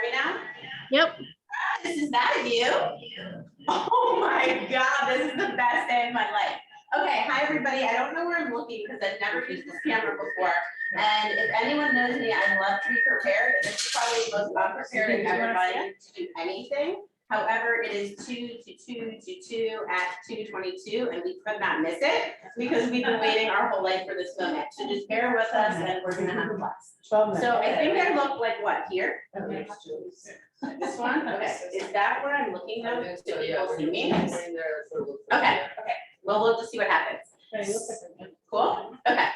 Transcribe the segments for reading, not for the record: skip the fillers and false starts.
me now? Yep. Is that you? Oh my God, this is the best day of my life. Okay, hi everybody. I don't know where I'm looking because I've never used this camera before. And if anyone knows me, I love to be prepared. And this is probably the most unprepared I've ever been to do anything. However, it is 2 to 2 to 2 at 2:22, and we could not miss it because we've been waiting our whole life for this moment. So just bear with us and we're gonna have a blast. So I think I look like what here? This one? Okay. Is that where I'm looking though? Do people see me? Okay, well, we'll just see what happens. Cool? Okay.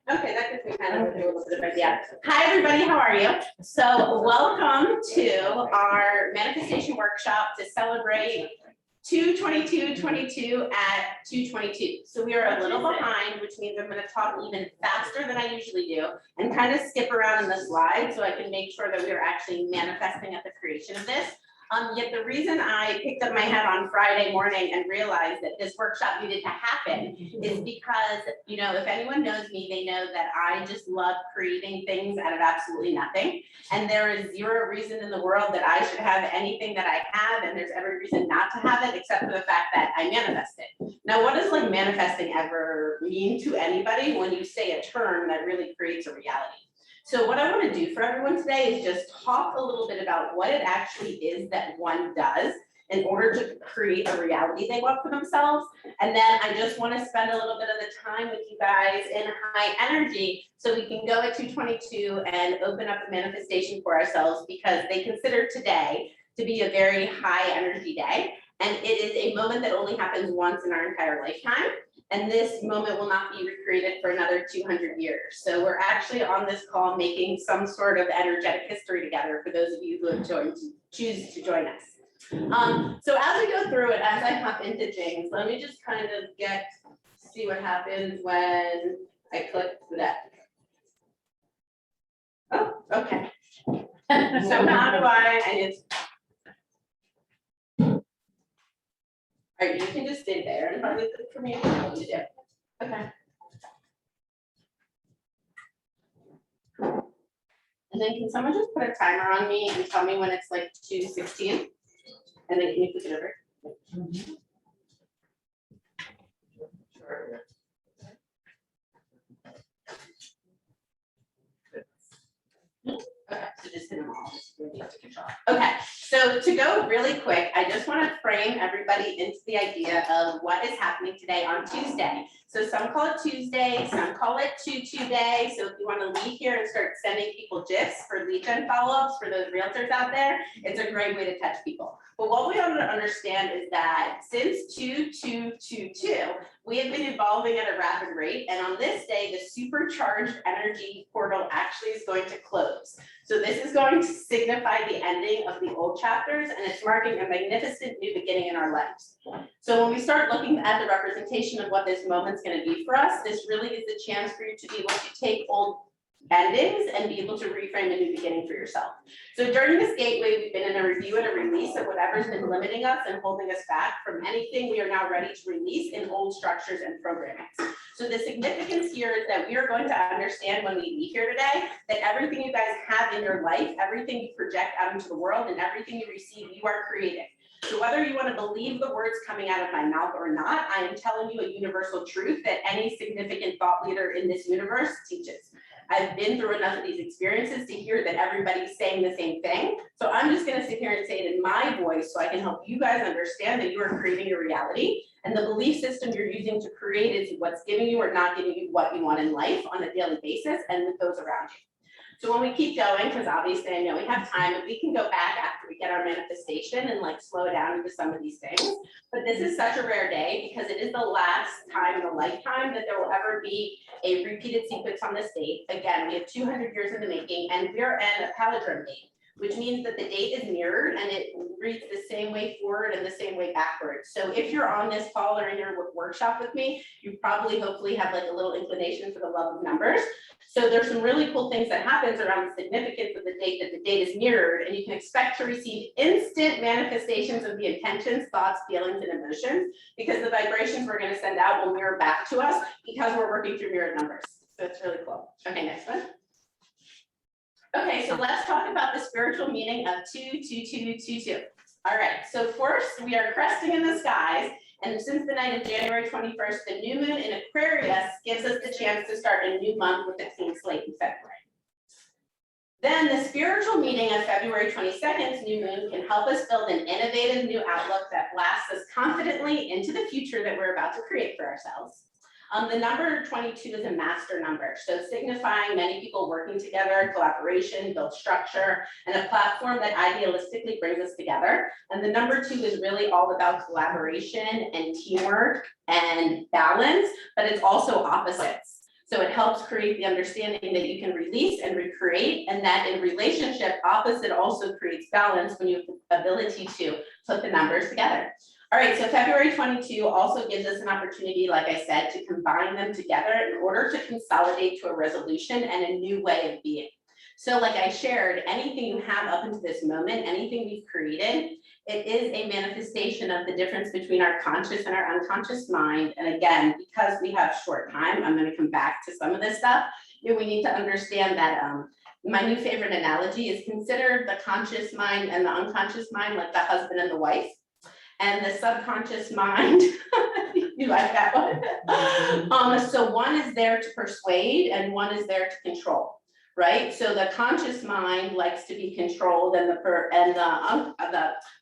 Okay, that gives me kind of a little bit of idea. Hi, everybody, how are you? So welcome to our manifestation workshop to celebrate 2/22/22 at 2:22. So we are a little behind, which means I'm gonna talk even faster than I usually do and kind of skip around in the slides so I can make sure that we are actually manifesting at the creation of this. Yet the reason I picked up my head on Friday morning and realized that this workshop needed to happen is because, you know, if anyone knows me, they know that I just love creating things out of absolutely nothing. And there is zero reason in the world that I should have anything that I have, and there's every reason not to have it, except for the fact that I manifest it. Now, what does like manifesting ever mean to anybody when you say a term that really creates a reality? So what I want to do for everyone today is just talk a little bit about what it actually is that one does in order to create a reality they want for themselves. And then I just want to spend a little bit of the time with you guys in high energy so we can go at 2:22 and open up a manifestation for ourselves, because they consider today to be a very high energy day. And it is a moment that only happens once in our entire lifetime. And this moment will not be recreated for another 200 years. So we're actually on this call making some sort of energetic history together for those of you who have choose to join us. So as we go through it, as I hop into things, let me just kind of see what happens when I click that. Oh, okay. So how do all right, you can just stay there and probably look for me if you know what to do. Okay. And then can someone just put a timer on me and tell me when it's like 2:16? And then can you click it over? Sure. Okay, so just hit them all, just really have to control. Okay, so to go really quick, I just want to frame everybody into the idea of what is happening today on Tuesday. So some call it Tuesday, some call it Tutu Day. So if you want to leave here and start sending people GIFs for lead gen follow-ups for those realtors out there, it's a great way to touch people. But what we want to understand is that since 2/2/22, we have been evolving at a rapid rate. And on this day, the supercharged energy portal actually is going to close. So this is going to signify the ending of the old chapters, and it's marking a magnificent new beginning in our lives. So when we start looking at the representation of what this moment's going to be for us, this really is a chance for you to be able to take old endings and be able to reframe a new beginning for yourself. So during this gateway, we've been in a review and a release of whatever's been limiting us and holding us back from anything we are now ready to release in old structures and programming. So the significance here is that we are going to understand when we leave here today that everything you guys have in your life, everything you project out into the world, and everything you receive, you are creating. So whether you want to believe the words coming out of my mouth or not, I am telling you a universal truth that any significant thought leader in this universe teaches. I've been through enough of these experiences to hear that everybody's saying the same thing. So I'm just going to sit here and say it in my voice so I can help you guys understand that you are creating your reality, and the belief system you're using to create is what's giving you or not giving you what you want in life on a daily basis and with those around you. So when we keep going, because obviously I know we have time, and we can go back after we get our manifestation and like slow down into some of these things. But this is such a rare day because it is the last time in a lifetime that there will ever be a repeated sequence on this date. Again, we have 200 years in the making, and we are in a palindrome date, which means that the date is mirrored and it reads the same way forward and the same way backwards. So if you're on this call or in your workshop with me, you probably hopefully have like a little inclination for the love of numbers. So there's some really cool things that happens around the significance of the date, that the date is mirrored, and you can expect to receive instant manifestations of the intentions, thoughts, feelings, and emotions, because the vibrations we're going to send out will mirror back to us because we're working through mirrored numbers. So it's really cool. Okay, next one. Okay, so let's talk about the spiritual meaning of 22222. All right, so first we are cresting in the skies, and since the night of January 21st, the new moon in Aquarius gives us the chance to start a new month with a clean slate in February. Then the spiritual meaning of February 22nd's new moon can help us build an innovative new outlook that blasts us confidently into the future that we're about to create for ourselves. The number 22 is a master number, so signifying many people working together, collaboration, build structure, and a platform that idealistically brings us together. And the number 2 is really all about collaboration and teamwork and balance, but it's also opposites. So it helps create the understanding that you can release and recreate, and that in relationship, opposite also creates balance when you have the ability to put the numbers together. All right, so February 22 also gives us an opportunity, like I said, to combine them together in order to consolidate to a resolution and a new way of being. So like I shared, anything you have up until this moment, anything we've created, it is a manifestation of the difference between our conscious and our unconscious mind. And again, because we have short time, I'm going to come back to some of this stuff. We need to understand that my new favorite analogy is consider the conscious mind and the unconscious mind like the husband and the wife. And the subconscious mind, you like that one? So one is there to persuade and one is there to control, right? So the conscious mind likes to be controlled, and the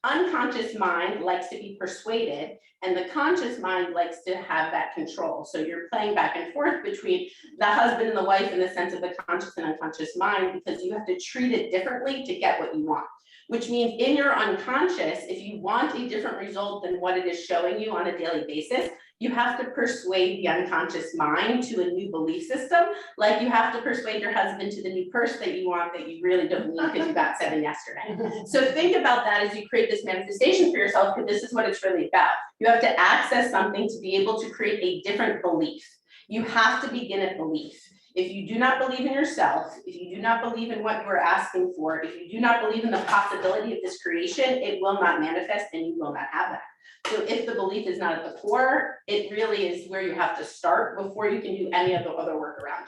unconscious mind likes to be persuaded, and the conscious mind likes to have that control. So you're playing back and forth between the husband and the wife in the sense of the conscious and unconscious mind, because you have to treat it differently to get what you want. Which means in your unconscious, if you want a different result than what it is showing you on a daily basis, you have to persuade the unconscious mind to a new belief system. Like you have to persuade your husband to the new purse that you want that you really don't need because you got 7 yesterday. So think about that as you create this manifestation for yourself, because this is what it's really about. You have to access something to be able to create a different belief. You have to begin at belief. If you do not believe in yourself, if you do not believe in what you are asking for, if you do not believe in the possibility of this creation, it will not manifest and you will not have that. So if the belief is not at the core, it really is where you have to start before you can do any of the other work around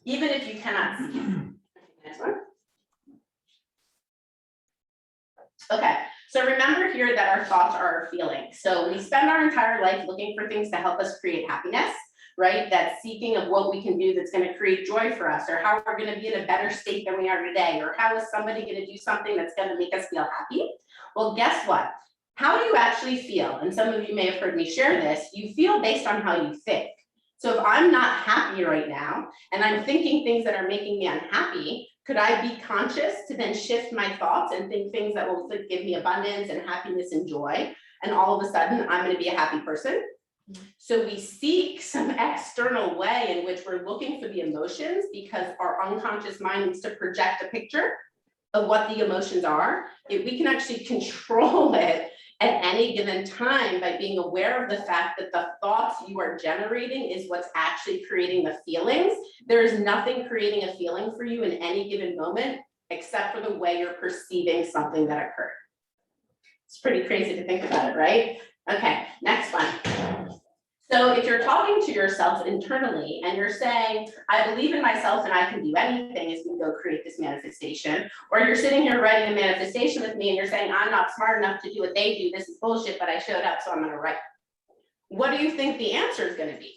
you, even if you cannot see it. Next one. Okay, so remember here that our thoughts are our feelings. So we spend our entire life looking for things to help us create happiness. Right? That seeking of what we can do that's going to create joy for us, or how we're going to be in a better state than we are today, or how is somebody going to do something that's going to make us feel happy? Well, guess what? How do you actually feel? And some of you may have heard me share this. You feel based on how you think. So if I'm not happy right now, and I'm thinking things that are making me unhappy, could I be conscious to then shift my thoughts and think things that will give me abundance and happiness and joy? And all of a sudden, I'm going to be a happy person. So we seek some external way in which we're looking for the emotions, because our unconscious mind needs to project a picture of what the emotions are. If we can actually control it at any given time by being aware of the fact that the thoughts you are generating is what's actually creating the feelings. There is nothing creating a feeling for you in any given moment except for the way you're perceiving something that occurred. It's pretty crazy to think about it, right? Okay, next one. So if you're talking to yourself internally and you're saying, I believe in myself and I can do anything as we go create this manifestation, or you're sitting here writing a manifestation with me and you're saying, I'm not smart enough to do what they do, this is bullshit, but I showed up, so I'm going to write. What do you think the answer is going to be?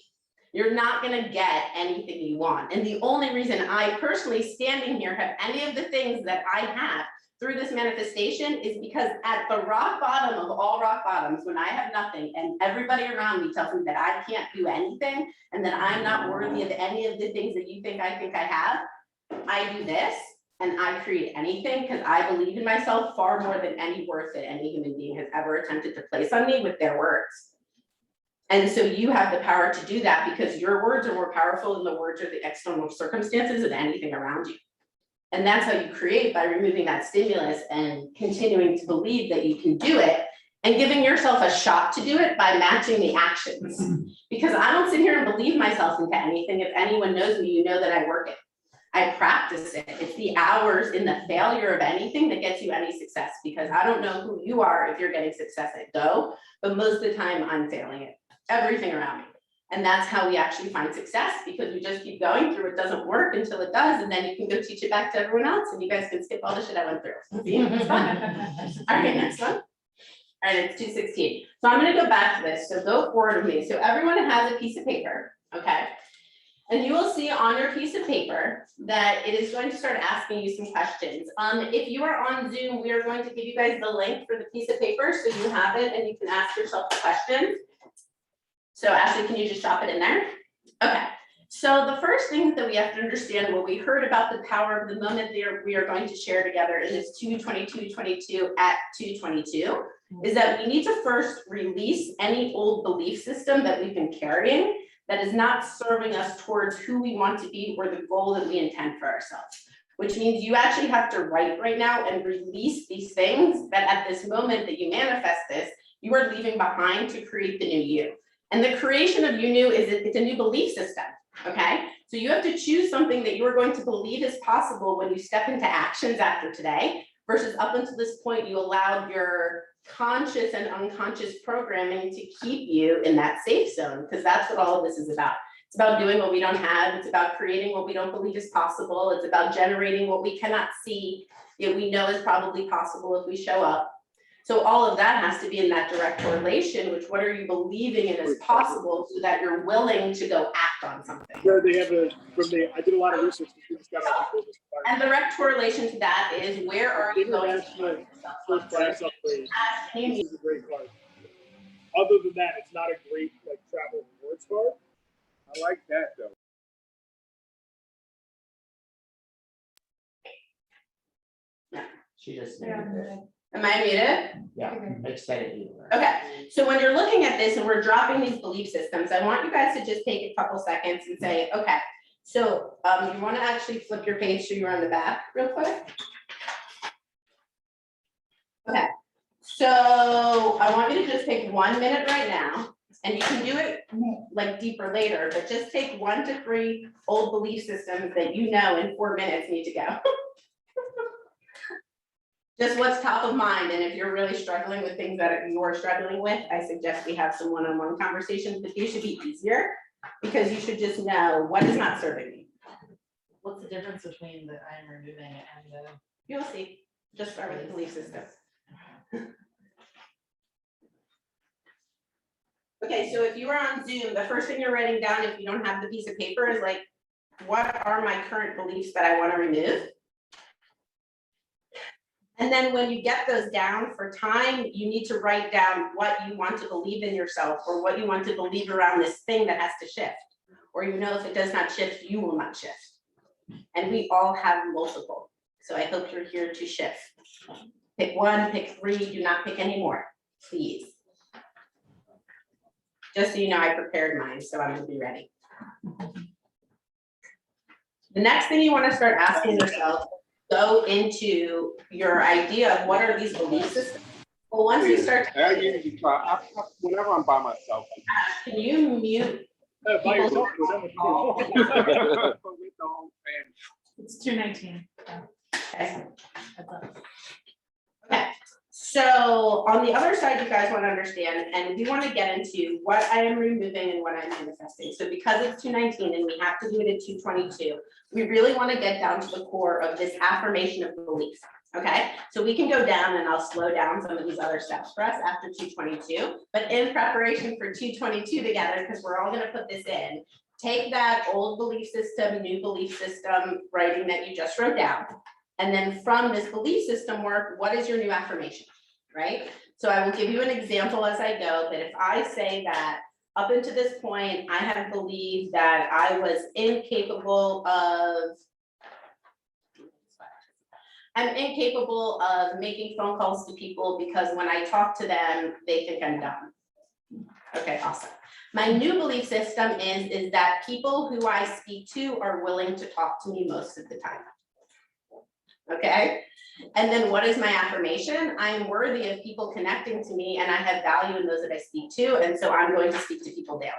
You're not going to get anything you want. And the only reason I personally standing here have any of the things that I have through this manifestation is because at the rock bottom of all rock bottoms, when I have nothing and everybody around me tells me that I can't do anything and that I'm not worthy of any of the things that you think I have, I do this and I create anything because I believe in myself far more than any worth that any human being has ever attempted to place on me with their words. And so you have the power to do that because your words are more powerful than the words or the external circumstances of anything around you. And that's how you create, by removing that stimulus and continuing to believe that you can do it and giving yourself a shot to do it by matching the actions. Because I don't sit here and believe myself into anything. If anyone knows me, you know that I work it. I practice it. It's the hours in the failure of anything that gets you any success, because I don't know who you are if you're getting success at Go, but most of the time I'm failing it, everything around me. And that's how we actually find success, because we just keep going through, it doesn't work until it does, and then you can go teach it back to everyone else, and you guys can skip all the shit I went through. See? It's fun. All right, next one. All right, it's 216. So I'm gonna go back to this, so go forward with me. So everyone has a piece of paper, okay? And you will see on your piece of paper that it is going to start asking you some questions. If you are on Zoom, we are going to give you guys the link for the piece of paper, so you have it and you can ask yourself the questions. So Ashley, can you just drop it in there? Okay, so the first thing that we have to understand, what we heard about the power of the moment there, we are going to share together in this 2/22/22 at 2/22, is that we need to first release any old belief system that we've been carrying that is not serving us towards who we want to be or the goal that we intend for ourselves. Which means you actually have to write right now and release these things that at this moment that you manifest this, you are leaving behind to create the new you. And the creation of you new it's a new belief system, okay? So you have to choose something that you are going to believe is possible when you step into actions after today, versus up until this point, you allowed your conscious and unconscious programming to keep you in that safe zone, because that's what all of this is about. It's about doing what we don't have. It's about creating what we don't believe is possible. It's about generating what we cannot see, yet we know is probably possible if we show up. So all of that has to be in that direct correlation, which what are you believing in is possible, so that you're willing to go act on something. Where they have I did a lot of research. And the direct correlation to that is, where are you going to first class upgrade. This is a great card. Other than that, it's not a great like travel rewards card. I like that though. Yeah. She just. Am I muted? Yeah, excited. Okay, so when you're looking at this and we're dropping these belief systems, I want you guys to just take a couple seconds and say, okay, so you want to actually flip your page so you're on the back real quick. Okay, so I want you to just take 1 minute right now, and you can do it like deeper later, but just take 1 to 3 old belief systems that you know in 4 minutes need to go. Just what's top of mind, and if you're really struggling with things that you're struggling with, I suggest we have some one-on-one conversations, but these should be easier, because you should just know what is not serving me. What's the difference between the I'm removing and the? You'll see, just start with the belief system. Okay, so if you are on Zoom, the first thing you're writing down, if you don't have the piece of paper, is like, what are my current beliefs that I want to remove? And then when you get those down for time, you need to write down what you want to believe in yourself, or what you want to believe around this thing that has to shift. Or you know, if it does not shift, you will not shift. And we all have multiple. So I hope you're here to shift. Pick 1, pick 3, do not pick any more, please. Just so you know, I prepared mine, so I'm gonna be ready. The next thing you want to start asking yourself, go into your idea of what are these belief systems. Well, once you start, I usually try whenever I'm by myself. can you mute? By yourself, With the whole family. It's 219. Okay. Okay, so on the other side, you guys want to understand, and we want to get into what I am removing and what I'm manifesting. So because it's 219 and we have to do it at 222, we really want to get down to the core of this affirmation of beliefs. Okay, so we can go down and I'll slow down some of these other steps for us after 222, but in preparation for 222 together, because we're all going to put this in, take that old belief system, new belief system writing that you just wrote down. And then from this belief system work, what is your new affirmation, right? So I will give you an example as I go, but if I say that up until this point, I have believed that I was incapable of, I'm incapable of making phone calls to people because when I talk to them, they think I'm dumb. Okay, awesome. My new belief system is that people who I speak to are willing to talk to me most of the time. Okay, and then what is my affirmation? I am worthy of people connecting to me and I have value in those that I speak to, and so I'm going to speak to people daily.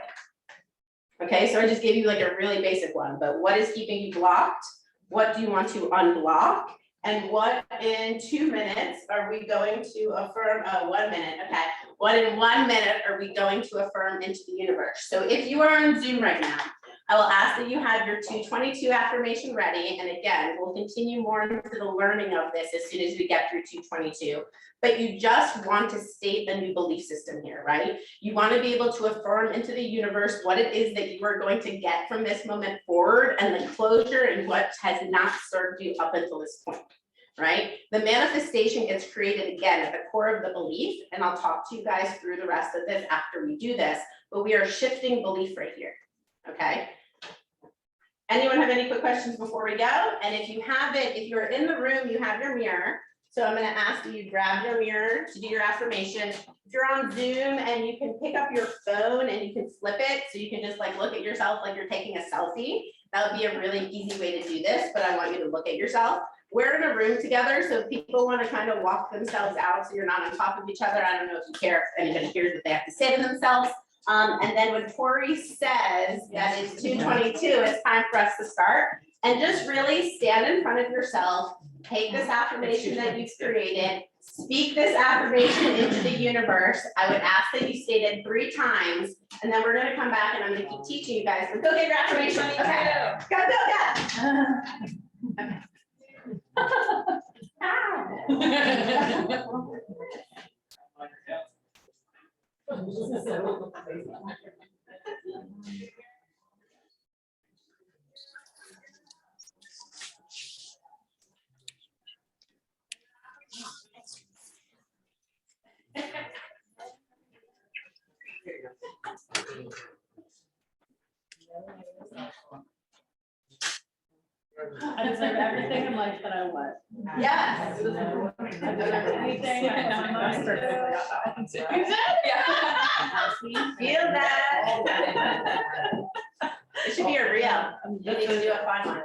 Okay, so I just gave you like a really basic one, but what is keeping you blocked? What do you want to unblock? And what in 2 minutes are we going to affirm? 1 minute, okay. what in 1 minute are we going to affirm into the universe? So if you are on Zoom right now, I will ask that you have your 222 affirmation ready. And again, we'll continue more into the learning of this as soon as we get through 222. But you just want to state a new belief system here, right? You want to be able to affirm into the universe what it is that you are going to get from this moment forward, and the closure and what has not served you up until this point, right? The manifestation gets created again at the core of the belief, and I'll talk to you guys through the rest of this after we do this, but we are shifting belief right here, okay? Anyone have any quick questions before we go? And if you have it, if you're in the room, you have your mirror. So I'm going to ask that you grab your mirror to do your affirmation. If you're on Zoom and you can pick up your phone and you can flip it, so you can just like look at yourself like you're taking a selfie. That would be a really easy way to do this, but I want you to look at yourself. We're in a room together, so if people want to kind of walk themselves out so you're not on top of each other. I don't know if you care if anybody hears what they have to say to themselves. And then when Tori says that it's 2:22, it's time for us to start. And just really stand in front of yourself, take this affirmation that you've created, speak this affirmation into the universe. I would ask that you state it 3 times, and then we're going to come back and I'm going to keep teaching you guys. So go get your affirmation. Okay. Go, go, go. I deserve everything in life that I want. Yes. I deserve anything I want. Feel that. It should be a real. You need to do a fun one.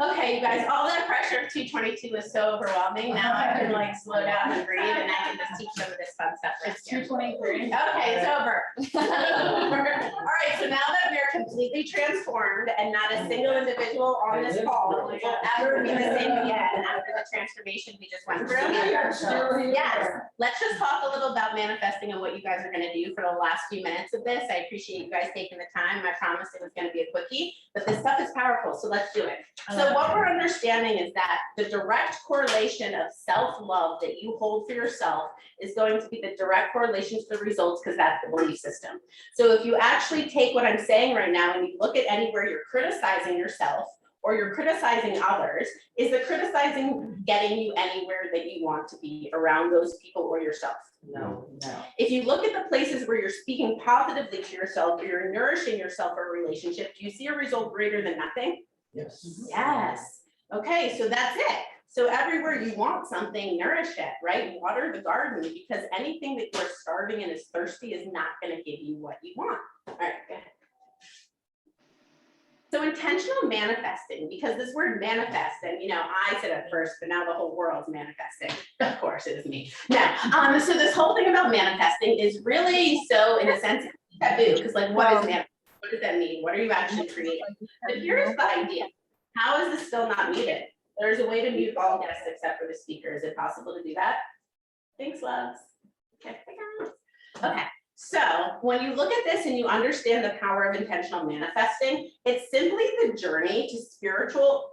Okay, you guys, all that pressure of 222 is so overwhelming. Now I can like slow down and breathe, and I can just teach some of this fun stuff. It's 2:23. Okay, it's over. All right, so now that we're completely transformed and not a single individual on this call will ever be the same again after the transformation we just went through. Yes, let's just talk a little about manifesting and what you guys are going to do for the last few minutes of this. I appreciate you guys taking the time. I promised it was going to be a quickie, but this stuff is powerful, so let's do it. So what we're understanding is that the direct correlation of self-love that you hold for yourself is going to be the direct correlation to the results, because that's the belief system. So if you actually take what I'm saying right now and you look at anywhere you're criticizing yourself or you're criticizing others, is the criticizing getting you anywhere that you want to be around those people or yourself? No. If you look at the places where you're speaking positively to yourself or you're nourishing yourself or a relationship, do you see a result greater than nothing? Yes. Yes. Okay, so that's it. So everywhere you want something, nourish it, right? Water the garden, because anything that you're starving and is thirsty is not going to give you what you want. All right, go ahead. So intentional manifesting, because this word manifest, and you know, I said it first, but now the whole world's manifesting. Of course, it is me. Now, so this whole thing about manifesting is really so, in a sense, taboo, because like, what is manifesting? What does that mean? What are you actually creating? But here's the idea. How is this still not muted? There's a way to mute all guests except for the speaker. Is it possible to do that? Thanks, loves. Okay. Okay. So when you look at this and you understand the power of intentional manifesting, it's simply the journey to spiritual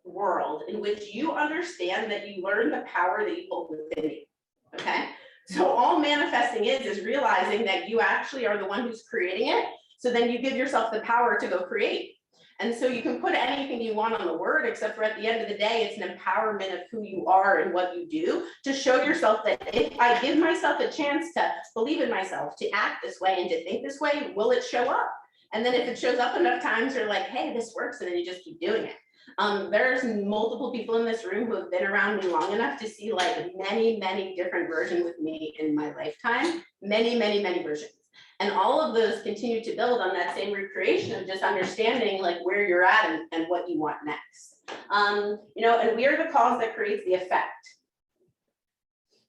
world in which you understand that you learn the power that you hold within you. Okay. So all manifesting is realizing that you actually are the one who's creating it. So then you give yourself the power to go create. And so you can put anything you want on the word, except for at the end of the day, it's an empowerment of who you are and what you do to show yourself that if I give myself a chance to believe in myself, to act this way and to think this way, will it show up? And then if it shows up enough times, you're like, hey, this works. And then you just keep doing it. There's multiple people in this room who have been around me long enough to see like many, many different versions of me in my lifetime, many, many, many versions. And all of those continue to build on that same recreation of just understanding like where you're at and what you want next. You know, and we are the cause that creates the effect.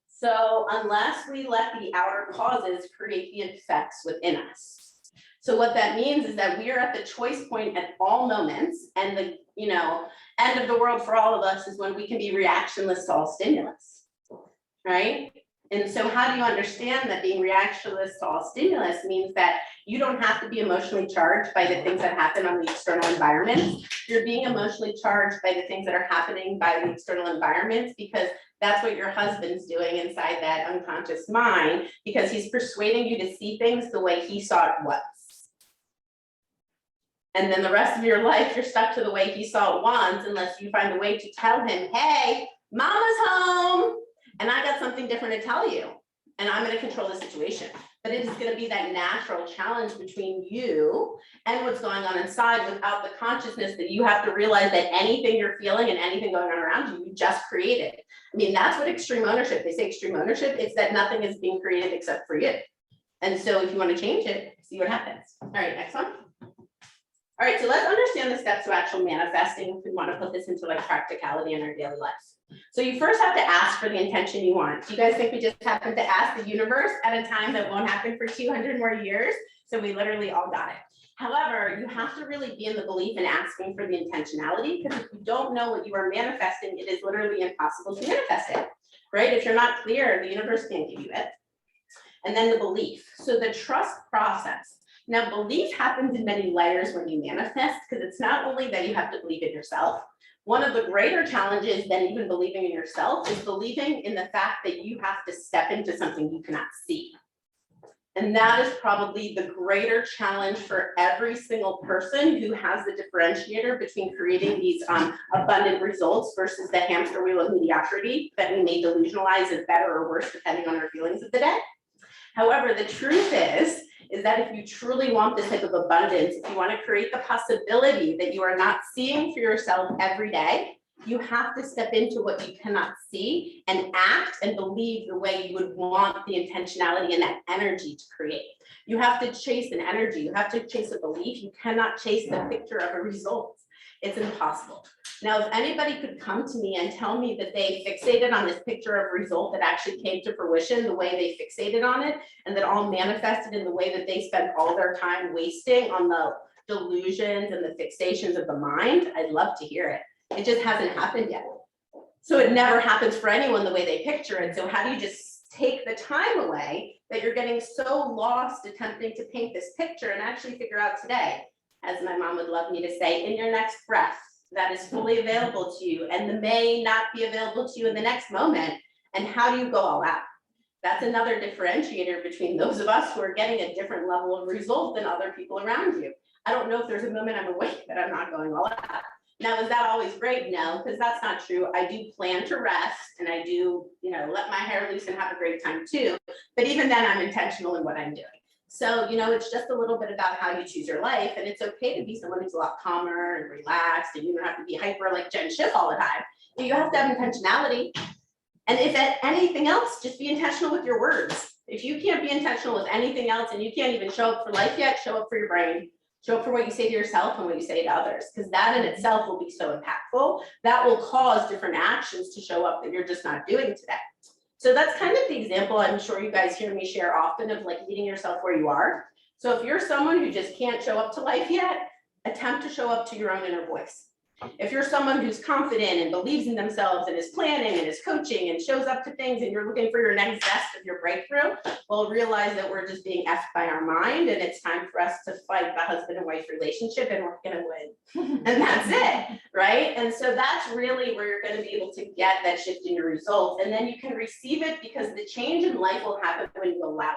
So unless we let the outer causes create the effects within us. So what that means is that we are at the choice point at all moments, and the, you know, end of the world for all of us is when we can be reactionless to all stimulus, right? And so how do you understand that being reactionless to all stimulus means that you don't have to be emotionally charged by the things that happen on the external environment? You're being emotionally charged by the things that are happening by the external environment because that's what your husband's doing inside that unconscious mind, because he's persuading you to see things the way he saw it was. And then the rest of your life, you're stuck to the way he saw it once, unless you find a way to tell him, hey, mama's home, and I got something different to tell you, and I'm gonna control the situation. But it is gonna be that natural challenge between you and what's going on inside, without the consciousness that you have to realize that anything you're feeling and anything going on around you, you just created. I mean, that's what extreme ownership, they say extreme ownership, it's that nothing is being created except for you. And so if you wanna change it, see what happens. All right, next one. All right, so let's understand the steps to actual manifesting if we want to put this into like practicality in our daily lives. So you first have to ask for the intention you want. Do you guys think we just happened to ask the universe at a time that won't happen for 200 more years? So we literally all got it. However, you have to really be in the belief in asking for the intentionality, because if you don't know what you are manifesting, it is literally impossible to manifest it, right? If you're not clear, the universe can't give you it. And then the belief. So the trust process. Now, belief happens in many layers when you manifest, because it's not only that you have to believe in yourself. One of the greater challenges than even believing in yourself is believing in the fact that you have to step into something you cannot see. And that is probably the greater challenge for every single person who has the differentiator between creating these abundant results versus the hamster wheel of mediocrity that we may delusionalize as better or worse depending on our feelings of the day. However, the truth is that if you truly want this type of abundance, if you want to create the possibility that you are not seeing for yourself every day, you have to step into what you cannot see and act and believe the way you would want the intentionality and that energy to create. You have to chase an energy. You have to chase a belief. You cannot chase the picture of a result. It's impossible. Now, if anybody could come to me and tell me that they fixated on this picture of a result that actually came to fruition the way they fixated on it, and that all manifested in the way that they spent all their time wasting on the delusions and the fixations of the mind, I'd love to hear it. It just hasn't happened yet. So it never happens for anyone the way they picture it. So how do you just take the time away that you're getting so lost attempting to paint this picture and actually figure out today, as my mom would love me to say, in your next breath, that is fully available to you and may not be available to you in the next moment. And how do you go all out? That's another differentiator between those of us who are getting a different level of result than other people around you. I don't know if there's a moment I'm awake that I'm not going all out. Now, is that always great? No, because that's not true. I do plan to rest and I do, let my hair loose and have a great time too. But even then I'm intentional in what I'm doing. So, it's just a little bit about how you choose your life, and it's okay to be someone who's a lot calmer and relaxed, and you don't have to be hyper like Jen Schiff all the time. But you have to have intentionality. And if at anything else, just be intentional with your words. If you can't be intentional with anything else and you can't even show up for life yet, show up for your brain. Show up for what you say to yourself and what you say to others, because that in itself will be so impactful. That will cause different actions to show up that you're just not doing today. So that's kind of the example I'm sure you guys hear me share often of like meeting yourself where you are. So if you're someone who just can't show up to life yet, attempt to show up to your own inner voice. If you're someone who's confident and believes in themselves and is planning and is coaching and shows up to things and you're looking for your next best of your breakthrough, well, realize that we're just being effed by our mind and it's time for us to fight the husband and wife relationship and we're gonna win. And that's it, right? And so that's really where you're gonna be able to get that shift in your results. And then you can receive it because the change in life will happen when you allow it.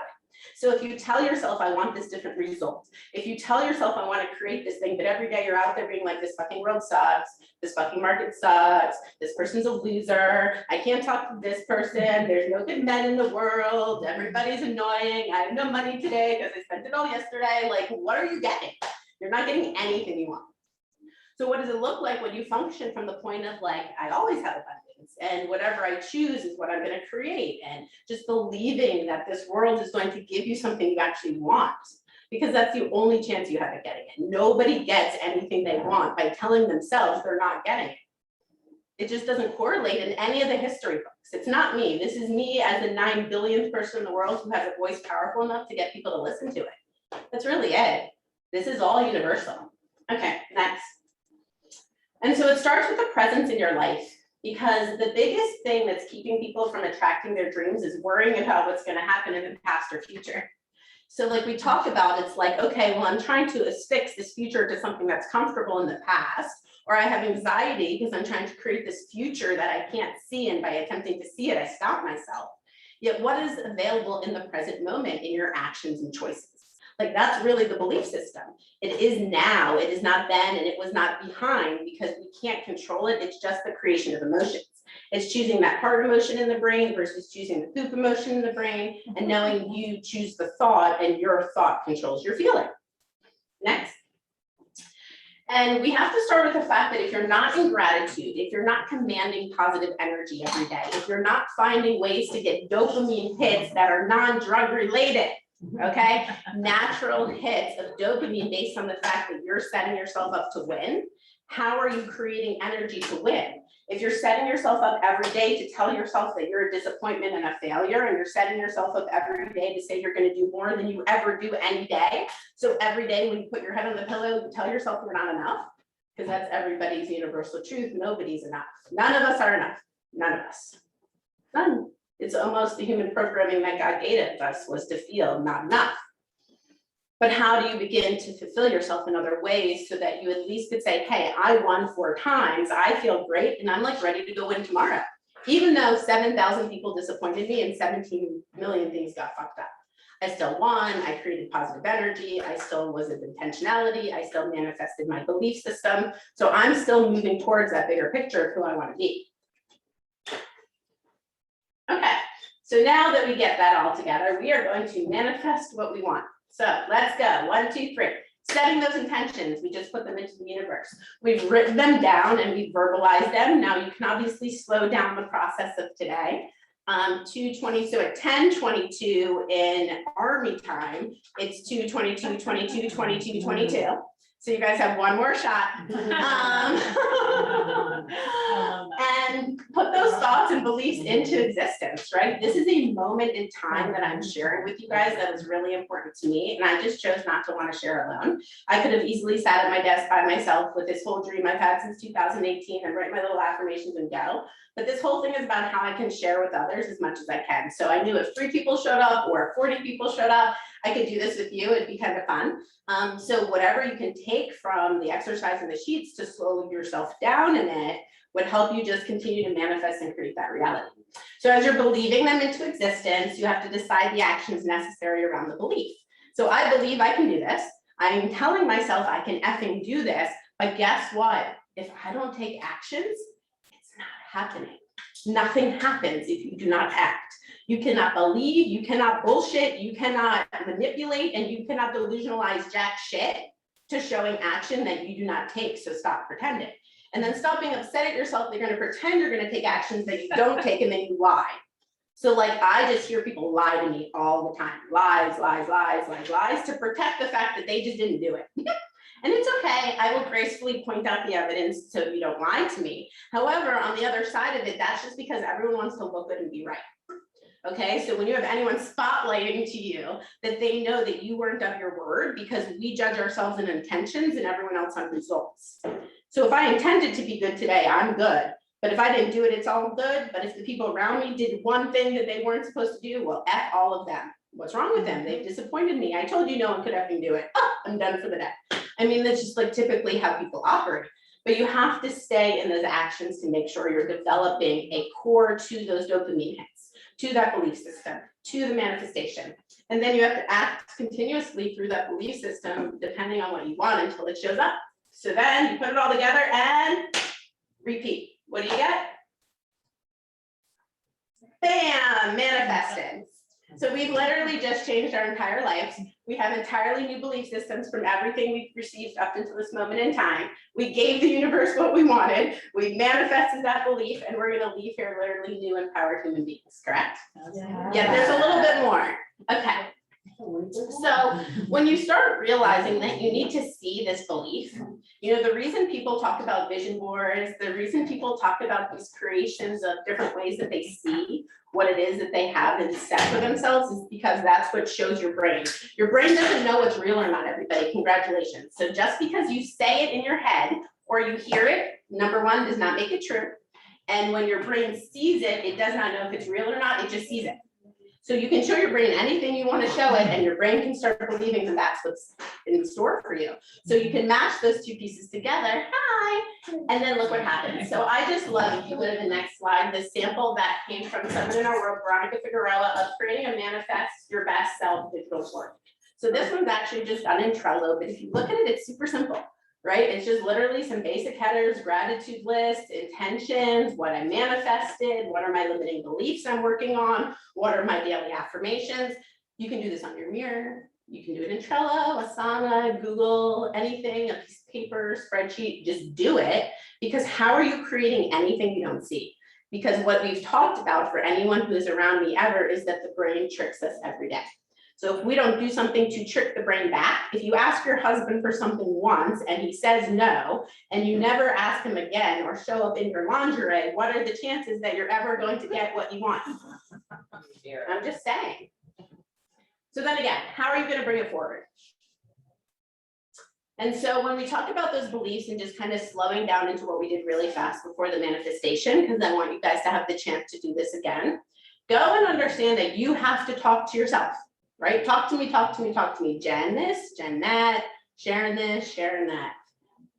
So if you tell yourself, I want this different result, if you tell yourself, I want to create this thing, but every day you're out there being like, this fucking world sucks, this fucking market sucks, this person's a loser, I can't talk to this person, there's no good men in the world, everybody's annoying, I have no money today because I spent it all yesterday, like, what are you getting? You're not getting anything you want. So what does it look like when you function from the point of like, I always have abundance and whatever I choose is what I'm going to create, and just believing that this world is going to give you something you actually want, because that's the only chance you have at getting it. Nobody gets anything they want by telling themselves they're not getting it. It just doesn't correlate in any of the history books. It's not me. This is me as the 9 billionth person in the world who has a voice powerful enough to get people to listen to it. That's really it. This is all universal. Okay, next. And so it starts with the presence in your life. Because the biggest thing that's keeping people from attracting their dreams is worrying about what's going to happen in the past or future. So like we talk about, it's like, okay, well, I'm trying to affix this future to something that's comfortable in the past, or I have anxiety because I'm trying to create this future that I can't see, and by attempting to see it, I stop myself. Yet what is available in the present moment in your actions and choices? Like that's really the belief system. It is now, it is not then, and it was not behind, because we can't control it. It's just the creation of emotions. It's choosing that heart emotion in the brain versus choosing the poop emotion in the brain, and knowing you choose the thought and your thought controls your feeling. Next. And we have to start with the fact that if you're not in gratitude, if you're not commanding positive energy every day, if you're not finding ways to get dopamine hits that are non-drug related, okay, natural hits of dopamine based on the fact that you're setting yourself up to win, how are you creating energy to win? If you're setting yourself up every day to tell yourself that you're a disappointment and a failure, and you're setting yourself up every day to say you're going to do more than you ever do any day, so every day when you put your head on the pillow, you tell yourself you're not enough, because that's everybody's universal truth. Nobody's enough. None of us are enough. None of us. None. It's almost the human programming that God gave us, was to feel not enough. But how do you begin to fulfill yourself in other ways so that you at least could say, hey, I won 4 times, I feel great, and I'm like ready to go win tomorrow. Even though 7,000 people disappointed me and 17 million things got fucked up. I still won, I created positive energy, I still was with intentionality, I still manifested my belief system. So I'm still moving towards that bigger picture of who I want to be. Okay, so now that we get that all together, we are going to manifest what we want. So let's go. 1, 2, 3. Setting those intentions. We just put them into the universe. We've written them down and we've verbalized them. Now you can obviously slow down the process of today. 2:20, so at 10:22 in Army time, it's 2:22, 22, 22, 22. So you guys have one more shot. And put those thoughts and beliefs into existence, right? This is a moment in time that I'm sharing with you guys that is really important to me. And I just chose not to want to share alone. I could have easily sat at my desk by myself with this whole dream I've had since 2018 and write my little affirmations and go. But this whole thing is about how I can share with others as much as I can. So I knew if 3 people showed up or 40 people showed up, I could do this with you. It'd be kind of fun. So whatever you can take from the exercise in the sheets to slow yourself down in it would help you just continue to manifest and create that reality. So as you're believing them into existence, you have to decide the actions necessary around the belief. So I believe I can do this. I'm telling myself I can effing do this, but guess what? If I don't take actions, it's not happening. Nothing happens if you do not act. You cannot believe, you cannot bullshit, you cannot manipulate, and you cannot delusionalize jack shit to showing action that you do not take. So stop pretending. And then stop being upset at yourself that you're going to pretend you're going to take actions that you don't take, and then you lie. So like I just hear people lie to me all the time. Lies, lies, lies, lies, lies, to protect the fact that they just didn't do it. And it's okay, I will gracefully point out the evidence so you don't lie to me. However, on the other side of it, that's just because everyone wants to look good and be right. Okay, so when you have anyone spotlighting to you, that they know that you weren't of your word, because we judge ourselves in intentions and everyone else on results. So if I intended to be good today, I'm good. But if I didn't do it, it's all good. But if the people around me did one thing that they weren't supposed to do, well, F all of them. What's wrong with them? They've disappointed me. I told you no one could effing do it. Oh, I'm done for the day. I mean, that's just like typically how people operate. But you have to stay in those actions to make sure you're developing a core to those dopamine hits, to that belief system, to the manifestation. And then you have to act continuously through that belief system, depending on what you want, until it shows up. So then you put it all together and repeat. What do you get? Bam, manifested. So we've literally just changed our entire lives. We have entirely new belief systems from everything we've received up until this moment in time. We gave the universe what we wanted. We manifested that belief, and we're going to leave here literally new empowered human beings, correct? Yeah, there's a little bit more. Okay. So when you start realizing that you need to see this belief, you know, the reason people talk about vision boards, the reason people talk about these creations of different ways that they see what it is that they have and set for themselves is because that's what shows your brain. Your brain doesn't know what's real or not, everybody. Congratulations. So just because you say it in your head or you hear it, number one, does not make it true. And when your brain sees it, it does not know if it's real or not, it just sees it. So you can show your brain anything you want to show it, and your brain can start believing that that's what's in store for you. So you can match those two pieces together, hi, and then look what happens. So I just love, if you go to the next slide, this sample that came from someone in our world, Veronica Figueroa, of creating a manifest your best self digital board. So this one's actually just done in Trello, but if you look at it, it's super simple. Right? It's just literally some basic headers, gratitude list, intentions, what I manifested, what are my limiting beliefs I'm working on, what are my daily affirmations. You can do this on your mirror. You can do it in Trello, Asana, Google, anything, a piece of paper, spreadsheet, just do it. Because how are you creating anything you don't see? Because what we've talked about for anyone who is around me ever is that the brain tricks us every day. So if we don't do something to trick the brain back, if you ask your husband for something once and he says no, and you never ask him again or show up in your lingerie, what are the chances that you're ever going to get what you want? I'm just saying. So then again, how are you going to bring it forward? And so when we talk about those beliefs and just kind of slowing down into what we did really fast before the manifestation, because I want you guys to have the chance to do this again, go and understand that you have to talk to yourself. Right? Talk to me, talk to me, talk to me. Jen this, Jen that, Sharon this, Sharon that.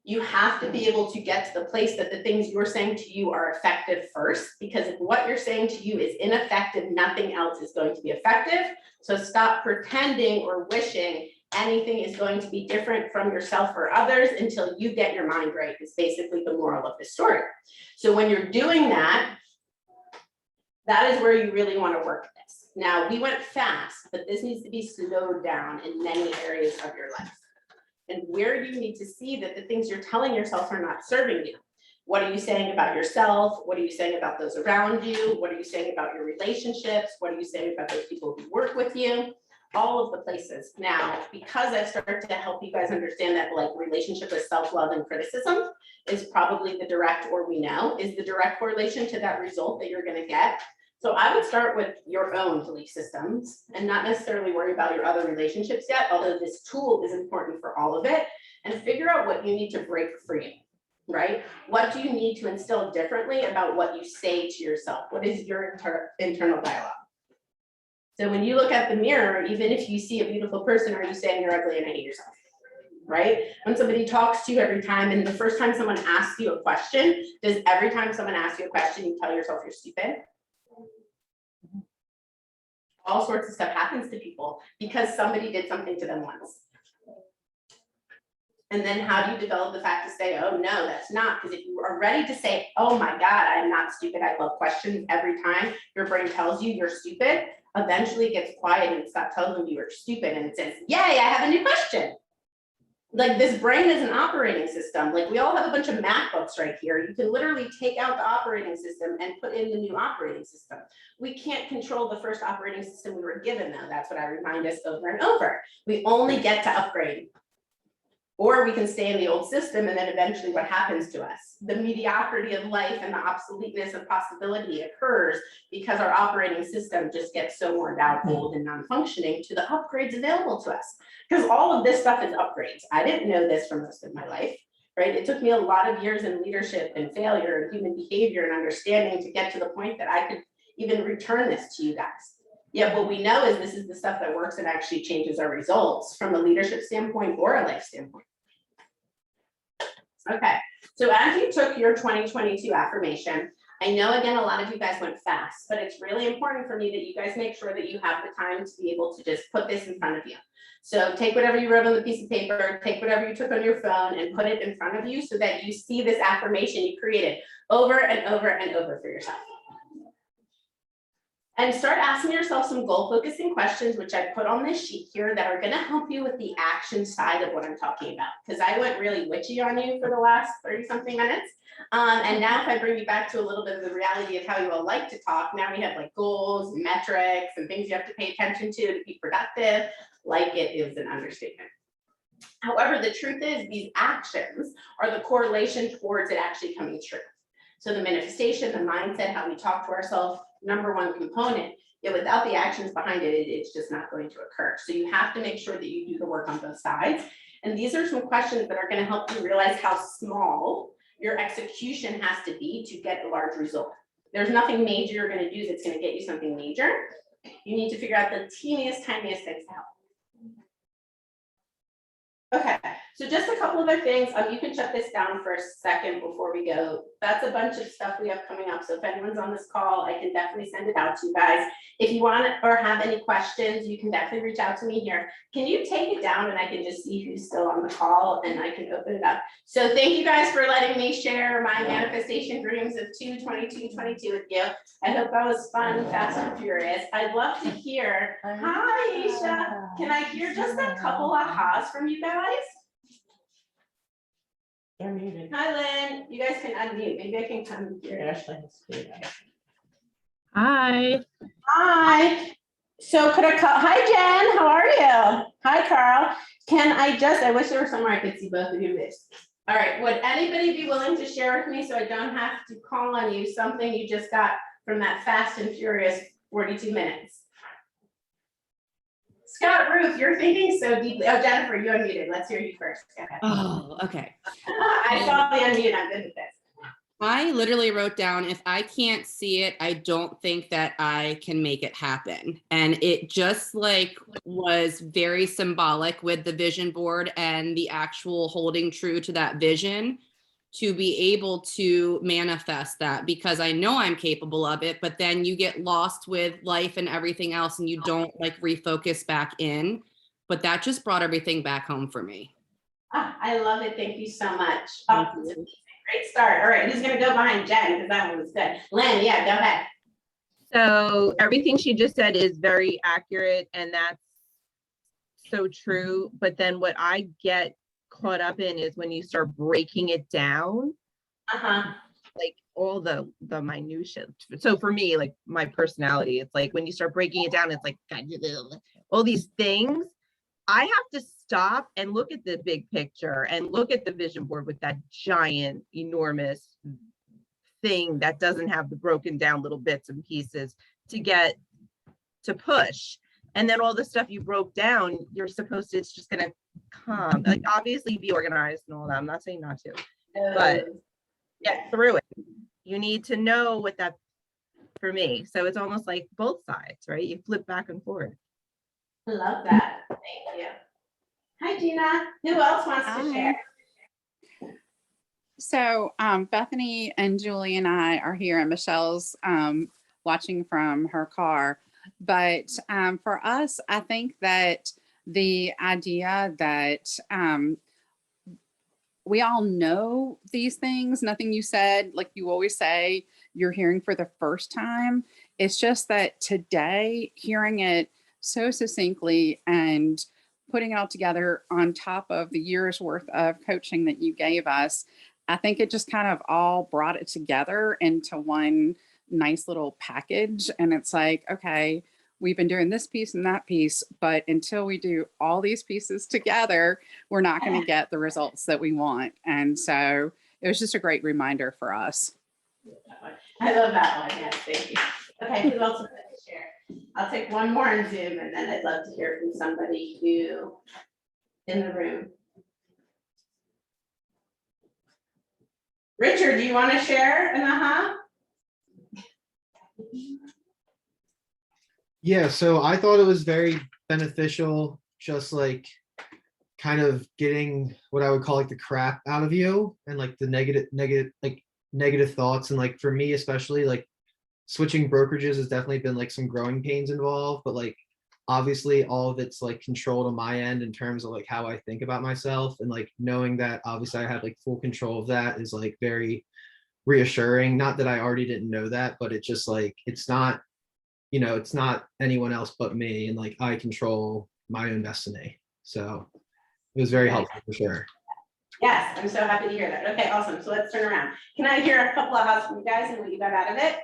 You have to be able to get to the place that the things you're saying to you are effective first, because if what you're saying to you is ineffective, nothing else is going to be effective. So stop pretending or wishing anything is going to be different from yourself or others until you get your mind right, is basically the moral of the story. So when you're doing that, that is where you really want to work this. Now, we went fast, but this needs to be slowed down in many areas of your life. And where do you need to see that the things you're telling yourself are not serving you? What are you saying about yourself? What are you saying about those around you? What are you saying about your relationships? What are you saying about those people who work with you? All of the places. Now, because I've started to help you guys understand that like relationship with self-love and criticism is probably the direct, or we know, is the direct correlation to that result that you're going to get. So I would start with your own belief systems and not necessarily worry about your other relationships yet, although this tool is important for all of it, and figure out what you need to break for you, right? What do you need to instill differently about what you say to yourself? What is your internal dialogue? So when you look at the mirror, even if you see a beautiful person, are you saying you're ugly and I hate yourself? Right? When somebody talks to you every time, and the first time someone asks you a question, does every time someone asks you a question, you tell yourself you're stupid? All sorts of stuff happens to people because somebody did something to them once. And then how do you develop the fact to say, oh no, that's not? Because if you are ready to say, oh my God, I am not stupid, I love questions, every time your brain tells you you're stupid, eventually it gets quiet and it stops telling you you're stupid and it says, yay, I have a new question. Like this brain is an operating system. Like we all have a bunch of MacBooks right here. You can literally take out the operating system and put in the new operating system. We can't control the first operating system we were given though. That's what I remind us over and over. We only get to upgrade. Or we can stay in the old system and then eventually what happens to us? The mediocrity of life and the obsoleteness of possibility occurs because our operating system just gets so worn out, old, and non-functioning to the upgrades available to us. Because all of this stuff is upgrades. I didn't know this for most of my life, right? It took me a lot of years in leadership and failure and human behavior and understanding to get to the point that I could even return this to you guys. Yet what we know is this is the stuff that works and actually changes our results from a leadership standpoint or a life standpoint. Okay, so as you took your 2022 affirmation, I know again, a lot of you guys went fast, but it's really important for me that you guys make sure that you have the time to be able to just put this in front of you. So take whatever you wrote on the piece of paper, take whatever you took on your phone and put it in front of you so that you see this affirmation you created over and over and over for yourself. And start asking yourself some goal focusing questions, which I put on this sheet here that are gonna help you with the action side of what I'm talking about. Because I went really witchy on you for the last 30 something minutes. And now if I bring you back to a little bit of the reality of how you all like to talk, now we have like goals, metrics, and things you have to pay attention to be productive. Like it is an understatement. However, the truth is these actions are the correlation towards it actually coming true. So the manifestation, the mindset, how we talk to ourselves, number one component, yet without the actions behind it, it's just not going to occur. So you have to make sure that you do the work on both sides. And these are some questions that are going to help you realize how small your execution has to be to get a large result. There's nothing major you're gonna do that's gonna get you something major. You need to figure out the teeniest, tiniest things to help. Okay, so just a couple other things. You can shut this down for a second before we go. That's a bunch of stuff we have coming up. So if anyone's on this call, I can definitely send it out to you guys. If you want or have any questions, you can definitely reach out to me here. Can you take it down and I can just see who's still on the call and I can open it up. So thank you guys for letting me share my manifestation dreams of 2/22/22 with you. I hope that was fun, fast and furious. I'd love to hear. Hi, Isha. Can I hear just a couple ahas from you guys? They're muted. Hi, Lynn. You guys can unmute. Maybe I can come here. Ashley has to do that. Hi. Hi. So could I call? Hi, Jen. How are you? Hi, Carl. I wish there were somewhere I could see both of you. All right. Would anybody be willing to share with me so I don't have to call on you something you just got from that fast and furious 42 minutes? Scott Ruth, you're thinking so deeply. Oh, Jennifer, you unmuted. Let's hear you first. Go ahead. Oh, okay. I saw the unmute. I'm good with this. I literally wrote down, if I can't see it, I don't think that I can make it happen. And it just like was very symbolic with the vision board and the actual holding true to that vision to be able to manifest that, because I know I'm capable of it, but then you get lost with life and everything else and you don't like refocus back in. But that just brought everything back home for me. I love it. Thank you so much. Thank Oh, you. great start. All right, who's gonna go behind Jen? Because that one was good. Lynn, yeah, go ahead. So everything she just said is very accurate, and that's so true. But then what I get caught up in is when you start breaking it down, Uh-huh. like all the minutia. So for me, like my personality, it's like when you start breaking it down, it's like all these things. I have to stop and look at the big picture and look at the vision board with that giant, enormous thing that doesn't have the broken down little bits and pieces to get to push. And then all the stuff you broke down, you're supposed to, it's just gonna come. Like obviously be organized and all that. I'm not saying not to, but get through it. You need to know what that, for me. So it's almost like both sides, right? You flip back and forth. I love that. Thank you. Hi, Gina. Who else wants to Hi. share? So Bethany and Julie and I are here, and Michelle's watching from her car. But for us, I think that the idea that we all know these things, nothing you said, like you always say, you're hearing for the first time. It's just that today, hearing it so succinctly and putting it all together on top of the year's worth of coaching that you gave us, I think it just kind of all brought it together into one nice little package. And it's like, okay, we've been doing this piece and that piece, but until we do all these pieces together, we're not going to get the results that we want. And so it was just a great reminder for us. I love that one. Yes, thank you. Okay, who else would like to share? I'll take one more on Zoom and then I'd love to hear from somebody who in the room. Richard, do you want to share an aha? Yeah, so I thought it was very beneficial, just like kind of getting what I would call like the crap out of you and like the negative thoughts. And like for me, especially like switching brokerages has definitely been like some growing pains involved, but like obviously all of it's like controlled on my end in terms of like how I think about myself, and like knowing that obviously I have like full control of that is like very reassuring. Not that I already didn't know that, but it's just like it's not, you know, it's not anyone else but me, and like I control my own destiny. So it was very helpful for sure. Yes, I'm so happy to hear that. Okay, awesome. So let's turn around. Can I hear a couple of us from you guys and what you got out of it?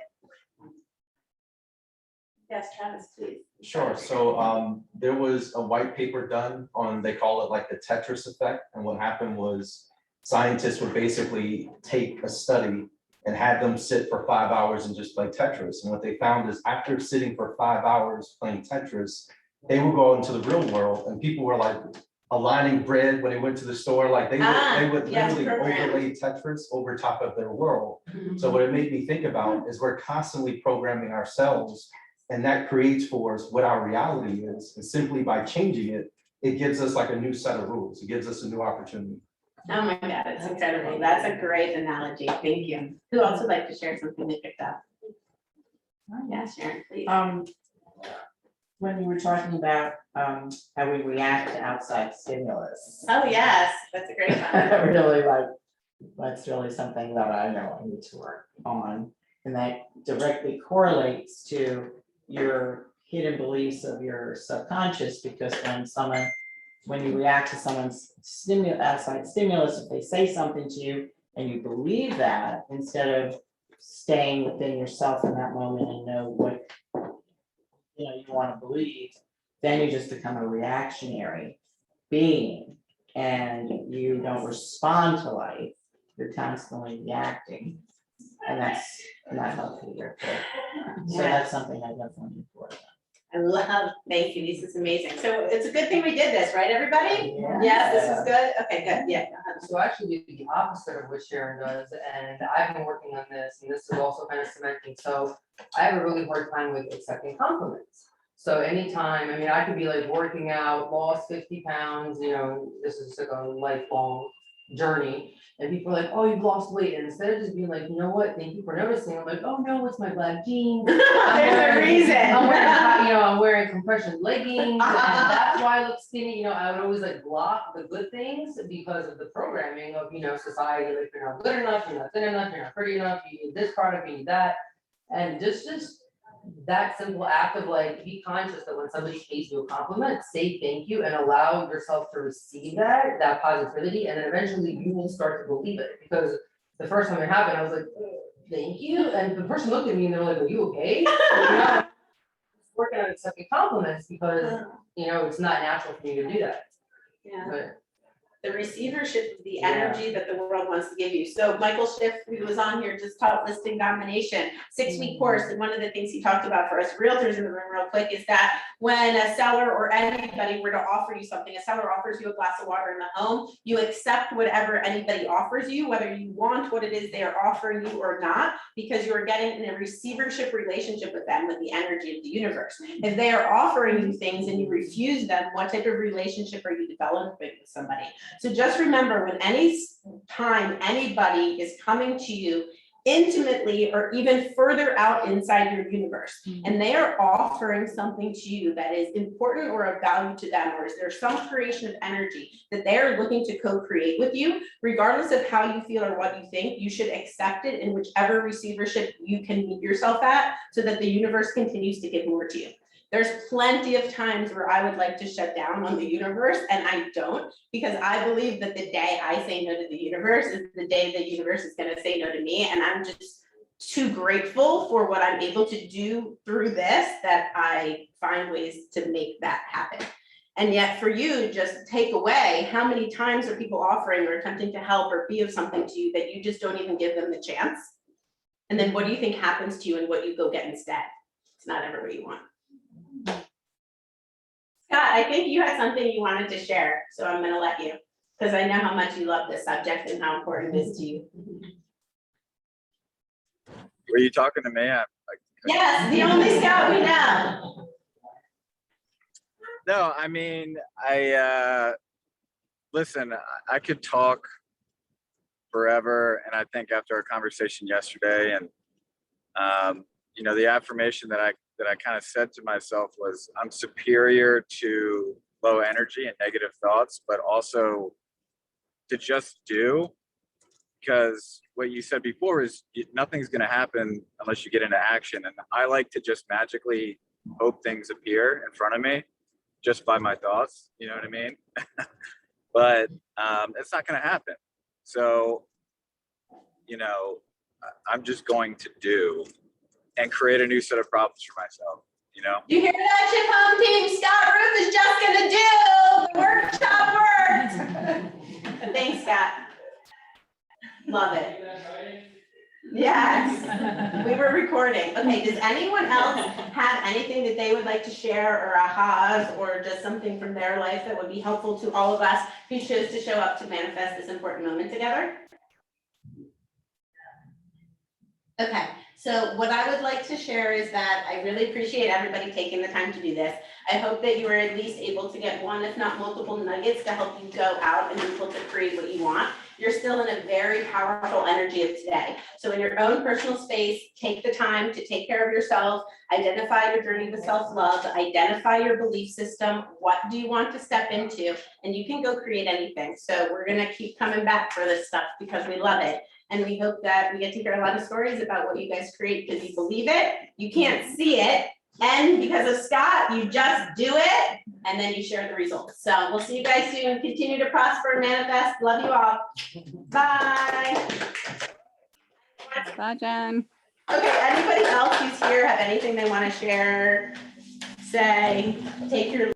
Yes, Travis, please. Sure. So there was a white paper done on, they call it like the Tetris effect. And what happened was scientists would basically take a study and had them sit for 5 hours and just play Tetris. And what they found is after sitting for 5 hours playing Tetris, they would go out into the real world and people were like aligning bread when they went to the store, like they would yes, literally program. overlay Tetris over top of their world. So what it made me think about is we're constantly programming ourselves, and that creates for us what our reality is. And simply by changing it, it gives us like a new set of rules. It gives us a new opportunity. Oh my God, it's incredible. That's a great analogy. Thank you. Who else would like to share something they picked up? Yeah, Sharon, please. When you were talking about how we react to outside stimulus. Oh, yes, that's a great one. I really like, that's really something that I know I need to work on. And that directly correlates to your hidden beliefs of your subconscious, because when you react to someone's outside stimulus, if they say something to you and you believe that, instead of staying within yourself in that moment and know what you want to believe, then you just become a reactionary being and you don't respond to life. You're constantly reacting, and that's not healthy. So that's something I definitely need to work on. I love, thank you, this is amazing. So it's a good thing we did this, right, everybody? Yeah. Yes, this is good, okay, good, yeah. So I actually do the opposite of what Sharon does, and I've been working on this, and this is also kind of cementing. So I have a really hard time with accepting compliments. So anytime, I mean, I could be like working out, lost 50 pounds, this is like a lifelong journey. And people are like, oh, you've lost weight. And instead of just being like, you know what, thank you for noticing, I'm like, oh no, it's my black jeans. There's a reason. I'm wearing compression leggings, and that's why I look skinny. I would always like block the good things because of the programming of, society. Like, you're not good enough, you're not thin enough, you're not pretty enough, you need this product, you need that. And just that simple act of like, be conscious that when somebody pays you a compliment, say thank you and allow yourself to receive that positivity, and then eventually you will start to believe it. Because the first time it happened, I was like, thank you, and the person looked at me and they're like, are you okay? Working on accepting compliments because it's not natural for me to do that. Yeah. But The receivership of the energy that the world wants to give you. So Michael Schiff, who was on here, just taught listing domination, 6-week course. And one of the things he talked about for us realtors in the room real quick is that when a seller or anybody were to offer you something, a seller offers you a glass of water in the home, you accept whatever anybody offers you, whether you want what it is they are offering you or not, because you're getting in a receivership relationship with them, with the energy of the universe. If they are offering you things and you refuse them, what type of relationship are you developing with somebody? So just remember, when any time anybody is coming to you intimately or even further out inside your universe, and they are offering something to you that is important or of value to them, or is there some creation of energy that they are looking to co-create with you, regardless of how you feel or what you think, you should accept it in whichever receivership you can meet yourself at, so that the universe continues to give more to you. There's plenty of times where I would like to shut down on the universe, and I don't, because I believe that the day I say no to the universe is the day the universe is going to say no to me. And I'm just too grateful for what I'm able to do through this that I find ways to make that happen. And yet for you, just take away, how many times are people offering or attempting to help or be of something to you that you just don't even give them the chance? And then what do you think happens to you and what you go get instead? It's not ever what you want. Scott, I think you had something you wanted to share, so I'm going to let you, because I know how much you love this subject and how important it is to you. Were you talking to me? Yes, the only Scott we know. No, I mean, listen, I could talk forever, and I think after our conversation yesterday, and the affirmation that I kind of said to myself was, I'm superior to low energy and negative thoughts, but also to just do, because what you said before is nothing's going to happen unless you get into action. And I like to just magically hope things appear in front of me just by my thoughts, you know what I mean? But it's not going to happen. So, I'm just going to do and create a new set of problems for myself, You hear that, Chip Home Team? Scott Ruth is just gonna do the workshop works. Thanks, Scott. Love it. Yes, we were recording. Okay, does anyone else have anything that they would like to share or ahas or just something from their life that would be helpful to all of us who chose to show up to manifest this important moment together? Okay, so what I would like to share is that I really appreciate everybody taking the time to do this. I hope that you were at least able to get one, if not multiple nuggets to help you go out and be able to create what you want. You're still in a very powerful energy of today. So in your own personal space, take the time to take care of yourself, identify your journey with self-love, identify your belief system, what do you want to step into, and you can go create anything. So we're gonna keep coming back for this stuff because we love it. And we hope that we get to hear a lot of stories about what you guys create because you believe it, you can't see it, and because of Scott, you just do it, and then you share the results. So we'll see you guys soon. Continue to prosper and manifest. Love you all. Bye. Bye, Jen. Okay, anybody else who's here have anything they want to share, say, take your